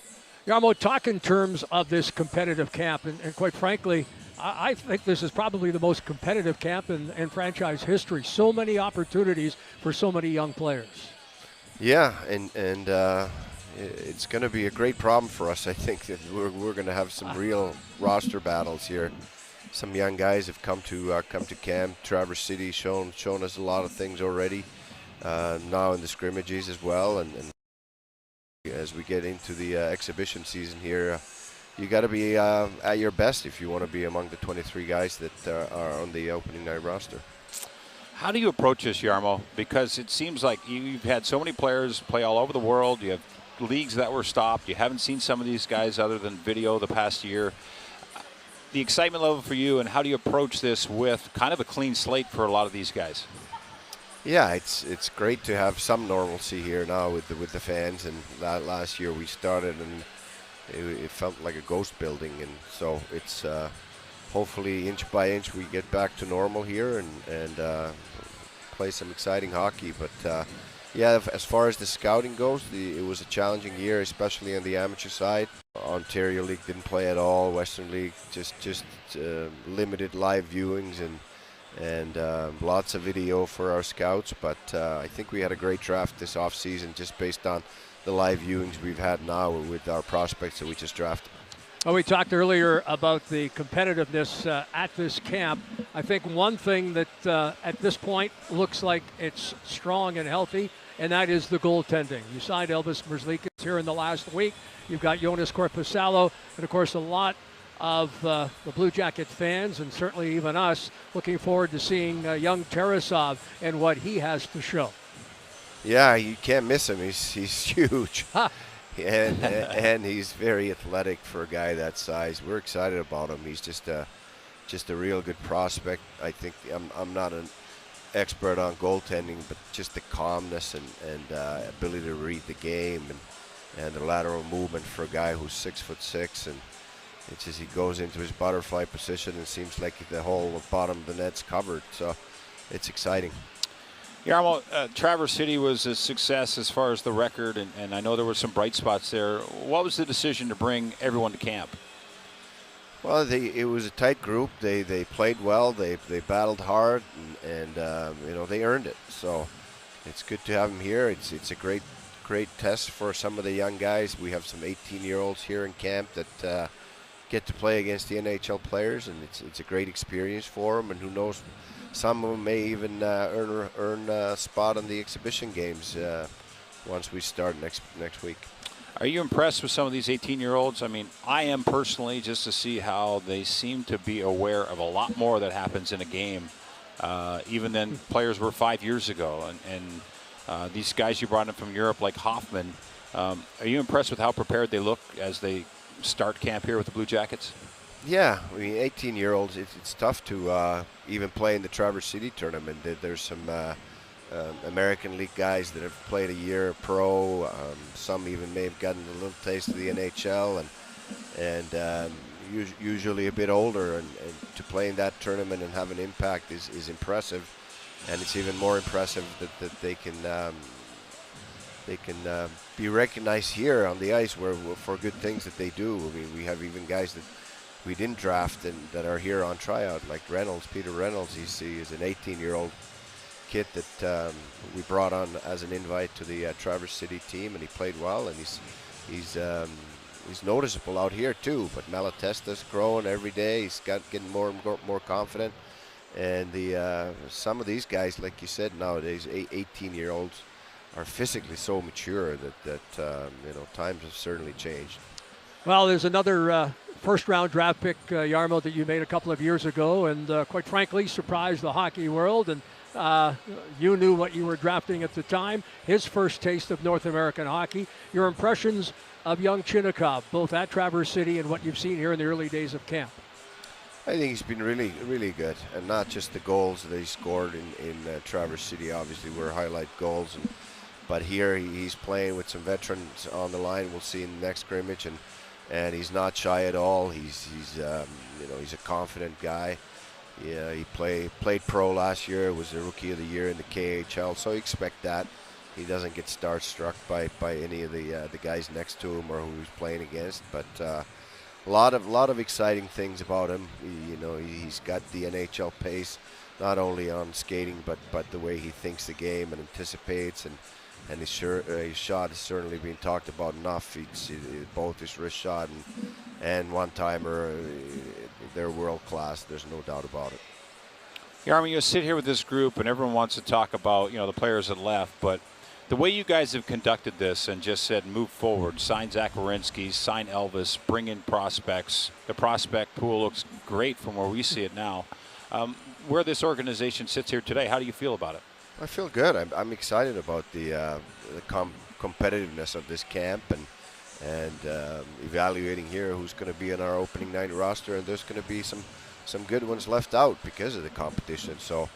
Jarmo, talk in terms of this competitive camp, and quite frankly, I think this is probably the most competitive camp in franchise history. So many opportunities for so many young players. Yeah, and it's going to be a great problem for us. I think that we're going to have some real roster battles here. Some young guys have come to camp. Traverse City shown us a lot of things already. Now in the scrimmages as well, and as we get into the exhibition season here, you got to be at your best if you want to be among the 23 guys that are on the opening night roster. How do you approach this, Jarmo? Because it seems like you've had so many players play all over the world. You have leagues that were stopped. You haven't seen some of these guys other than video the past year. The excitement level for you, and how do you approach this with kind of a clean slate for a lot of these guys? Yeah, it's great to have some normalcy here now with the fans. And last year we started and it felt like a ghost building, and so it's hopefully inch by inch we get back to normal here and play some exciting hockey. But yeah, as far as the scouting goes, it was a challenging year, especially on the amateur side. Ontario League didn't play at all. Western League just limited live viewings and lots of video for our scouts. But I think we had a great draft this off season just based on the live viewings we've had now with our prospects that we just drafted. Well, we talked earlier about the competitiveness at this camp. I think one thing that at this point looks like it's strong and healthy, and that is the goaltending. You signed Elvis Merzlikins here in the last week. You've got Jonas Korpisalo, and of course a lot of the Blue Jacket fans, and certainly even us, looking forward to seeing young Tarasov and what he has to show. Yeah, you can't miss him. He's huge. And he's very athletic for a guy that size. We're excited about him. He's just a real good prospect. I think I'm not an expert on goaltending, but just the calmness and ability to read the game and the lateral movement for a guy who's 6'6", and it's just he goes into his butterfly position and seems like the whole bottom of the net's covered. So it's exciting. Jarmo, Traverse City was a success as far as the record, and I know there were some bright spots there. What was the decision to bring everyone to camp? Well, it was a tight group. They played well. They battled hard, and they earned it. So it's good to have them here. It's a great test for some of the young guys. We have some 18-year-olds here in camp that get to play against the NHL players, and it's a great experience for them. And who knows, some of them may even earn a spot on the exhibition games once we start next week. Are you impressed with some of these 18-year-olds? I mean, I am personally, just to see how they seem to be aware of a lot more that happens in a game, even than players were 5 years ago. And these guys you brought in from Europe, like Hoffman, are you impressed with how prepared they look as they start camp here with the Blue Jackets? Yeah, I mean, 18-year-olds, it's tough to even play in the Traverse City tournament. There's some American League guys that have played a year pro. Some even may have gotten a little taste of the NHL, and usually a bit older. And to play in that tournament and have an impact is impressive. And it's even more impressive that they can be recognized here on the ice for good things that they do. I mean, we have even guys that we didn't draft and that are here on tryout, like Peter Reynolds. He's an 18-year-old kid that we brought on as an invite to the Traverse City team, and he played well, and he's noticeable out here too. But Malatesta's growing every day. He's getting more and more confident, and some of these guys, like you said, nowadays 18-year-olds are physically so mature that times have certainly changed. Well, there's another first-round draft pick, Jarmo, that you made a couple of years ago, and quite frankly surprised the hockey world. And you knew what you were drafting at the time. His first taste of North American hockey. Your impressions of young Chinnikov, both at Traverse City and what you've seen here in the early days of camp? I think he's been really, really good, and not just the goals that he scored in Traverse City. Obviously, were highlight goals, but here he's playing with some veterans on the line. We'll see in the next scrimmage, and he's not shy at all. He's a confident guy. Yeah, he played pro last year. Was the rookie of the year in the KHL, so you expect that. He doesn't get starstruck by any of the guys next to him or who he's playing against. But a lot of exciting things about him. He's got the NHL pace, not only on skating but the way he thinks the game and anticipates, and his shot has certainly been talked about enough. Both his wrist shot and one-timer, they're world class. There's no doubt about it. Jarmo, you sit here with this group, and everyone wants to talk about the players that left, but the way you guys have conducted this and just said move forward, sign Zach Werenski, sign Elvis, bring in prospects. The prospect pool looks great from where we see it now. Where this organization sits here today, how do you feel about it? I feel good. I'm excited about the competitiveness of this camp and evaluating here who's going to be in our opening night roster, and there's going to be some good ones left out because of the competition. So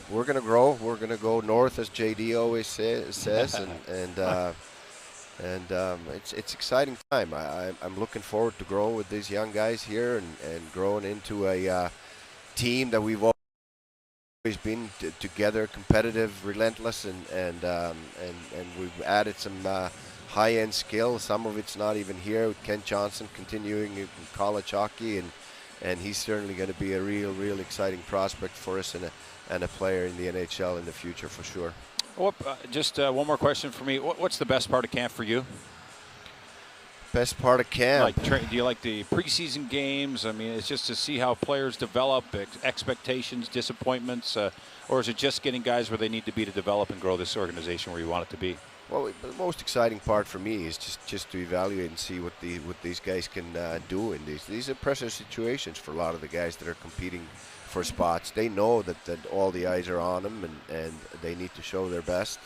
we're going to grow. We're going to go north, as JD always says, and it's exciting time. I'm looking forward to growing with these young guys here and growing into a team that we've always been together, competitive, relentless, and we've added some high-end skill. Some of it's not even here, with Kent Johnson continuing in college hockey, and he's certainly going to be a real exciting prospect for us and a player in the NHL in the future for sure. Just one more question for me. What's the best part of camp for you? Best part of camp? Do you like the preseason games? I mean, it's just to see how players develop, expectations, disappointments, or is it just getting guys where they need to be to develop and grow this organization where you want it to be? Well, the most exciting part for me is just to evaluate and see what these guys can do in these are pressure situations for a lot of the guys that are competing for spots. They know that all the eyes are on them, and they need to show their best.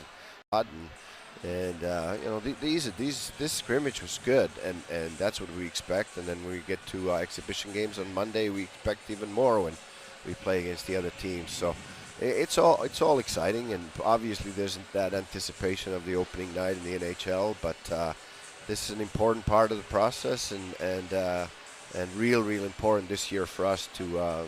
This scrimmage was good, and that's what we expect. And then when we get to exhibition games on Monday, we expect even more when we play against the other teams. So it's all exciting, and obviously there's that anticipation of the opening night in the NHL. But this is an important part of the process, and real important this year for us to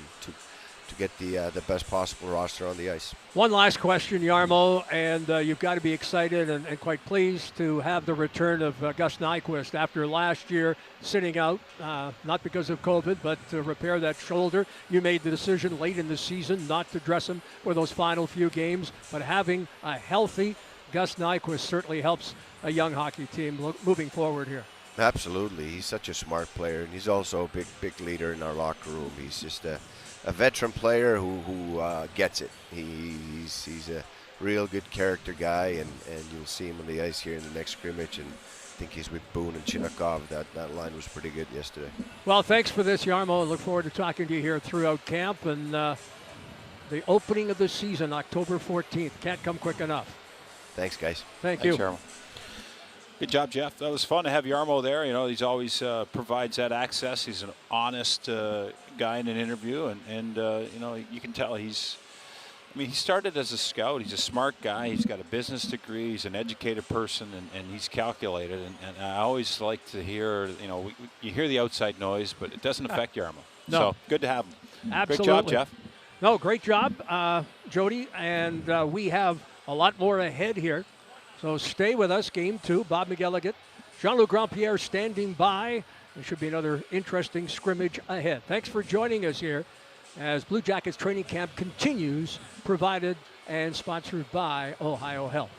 get the best possible roster on the ice. One last question, Jarmo, and you've got to be excited and quite pleased to have the return of Gus Nyquist after last year sitting out, not because of COVID, but to repair that shoulder. You made the decision late in the season not to dress him for those final few games, but having a healthy Gus Nyquist certainly helps a young hockey team moving forward here. Absolutely. He's such a smart player, and he's also a big leader in our locker room. He's just a veteran player who gets it. He's a real good character guy, and you'll see him on the ice here in the next scrimmage. And I think he's with Boone and Chinakov. That line was pretty good yesterday. Well, thanks for this, Jarmo. I look forward to talking to you here throughout camp, and the opening of the season, October 14th. Can't come quick enough. Thanks, guys. Thanks, you. Jarmo. Good job, Jeff. That was fun to have Jarmo there. He's always provides that access. He's an honest guy in an interview, and you can tell he started as a scout. He's a smart guy. He's got a business degree. He's an educated person, and he's calculated. And I always like to hear, you hear the outside noise, but it doesn't affect Jarmo. No. So good to have him. Absolutely. Great job, Jeff. No, great job, Jody. And we have a lot more ahead here. So stay with us. Game 2, Bob McElligott, Jean-Luc Grandpierre standing by. There should be another interesting scrimmage ahead. Thanks for joining us here as Blue Jackets training camp continues, provided and sponsored by OhioHealth.